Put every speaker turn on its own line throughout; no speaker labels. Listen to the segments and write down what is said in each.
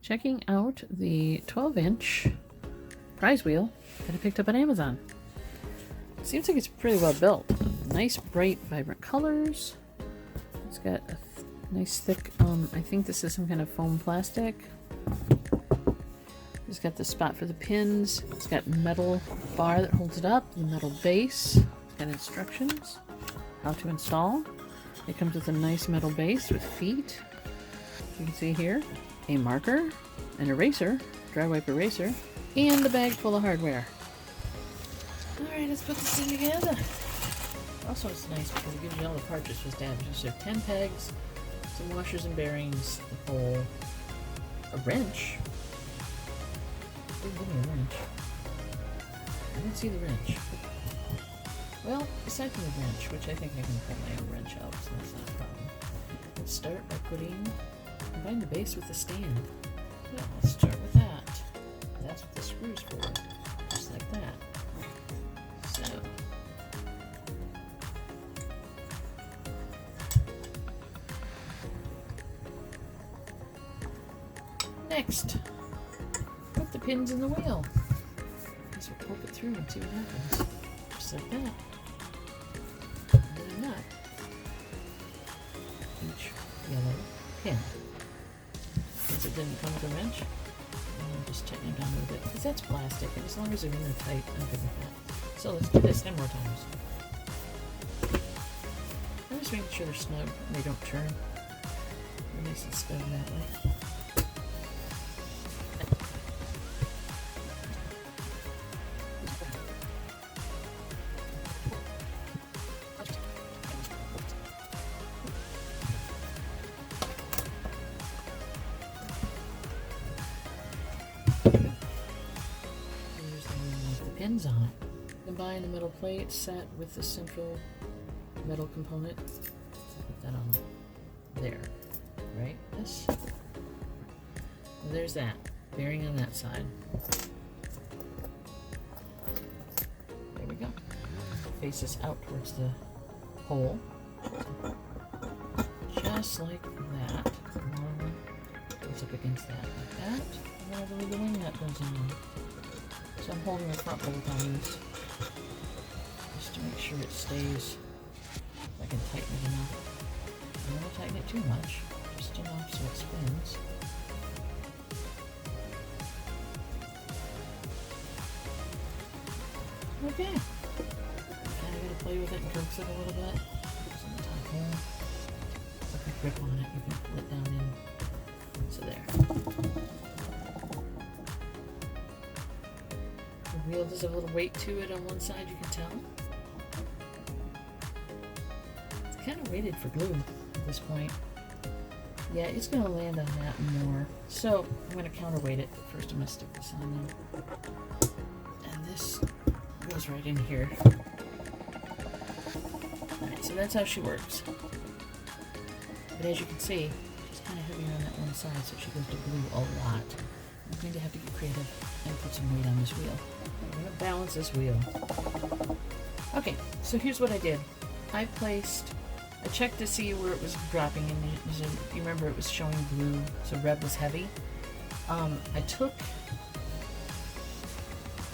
Checking out the 12-inch prize wheel that I picked up on Amazon. Seems like it's pretty well built. Nice, bright, vibrant colors. It's got a nice thick, I think this is some kind of foam plastic. It's got the spot for the pins. It's got metal bar that holds it up, the metal base. It's got instructions how to install. It comes with a nice metal base with feet. You can see here, a marker, an eraser, dry wipe eraser, and a bag full of hardware. Alright, let's put this thing together. Also, it's nice because it gives you all the parts you're supposed to have. So 10 pegs, some washers and bearings, the pole, a wrench. Oh, give me a wrench. I didn't see the wrench. Well, aside from the wrench, which I think I can pull my own wrench out, so that's not a problem. Let's start by combine the base with the stand. Well, let's start with that. That's what the screw's for. Just like that. So. Next, put the pins in the wheel. Guess we'll poke it through and see what happens. Just like that. And then a nut. Each yellow pin. Since it didn't come with a wrench, I'm just tighten it down a little bit. Because that's plastic, and as long as they're in there tight, I'm good with that. So let's do this 10 more times. I'm just making sure they're snug and they don't turn. They're nice and snug that way. Pins on it. Combine the metal plate set with the central metal component. Put that on there, right? This. Well, there's that bearing on that side. There we go. Faces out towards the hole, just like that. One goes up against that, like that. And then I believe the wing nut goes on. So I'm holding the front bolt on this, just to make sure it stays. I can tighten it enough. I don't want to tighten it too much, just enough so it spins. Okay. Kind of gotta play with it and coax it a little bit. It's in the top hole. Put the grip on it, you can pull it down in. So there. The wheel does have a little weight to it on one side, you can tell. It's kind of weighted for glue at this point. Yeah, it's going to land on that more. So I'm going to counterweight it. First I'm going to stick this on there. And this goes right in here. Alright, so that's how she works. But as you can see, she's kind of heavier on that one side, so she goes to glue a lot. I'm going to have to get creative and put some weight on this wheel. I'm going to balance this wheel. Okay, so here's what I did. I checked to see where it was dropping, and you remember it was showing blue, so red was heavy. I took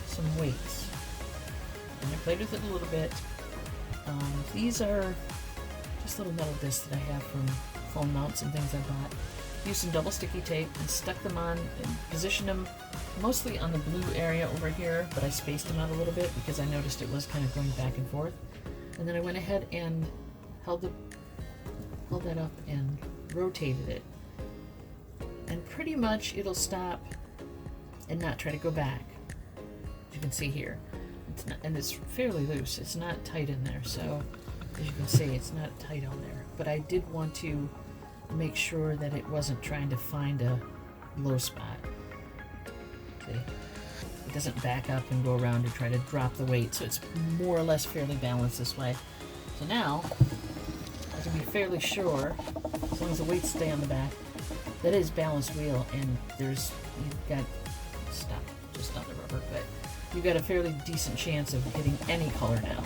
some weights, and I played with it a little bit. These are just little metal discs that I have from phone mounts and things I bought. Used some double sticky tape and stuck them on and positioned them mostly on the blue area over here, but I spaced them out a little bit because I noticed it was kind of going back and forth. And then I went ahead and held that up and rotated it. And pretty much it'll stop and not try to go back. As you can see here. And it's fairly loose. It's not tight in there, so as you can see, it's not tight on there. But I did want to make sure that it wasn't trying to find a low spot. See? It doesn't back up and go around and try to drop the weight, so it's more or less fairly balanced this way. So now, I can be fairly sure, as long as the weights stay on the back, that is balanced wheel, and you've got, stop just on the rubber, but you've got a fairly decent chance of hitting any color now.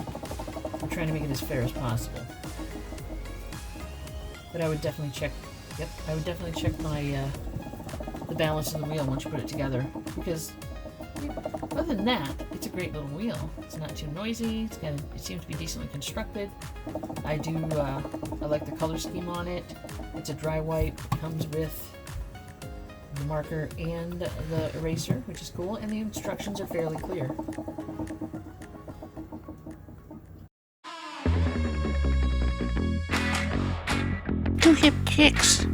I'm trying to make it as fair as possible. But I would definitely check, my the balance of the wheel once you put it together. Because other than that, it's a great little wheel. It's not too noisy. It seems to be decently constructed. I like the color scheme on it. It's a dry wipe. It comes with the marker and the eraser, which is cool, and the instructions are fairly clear.
Two hip kicks.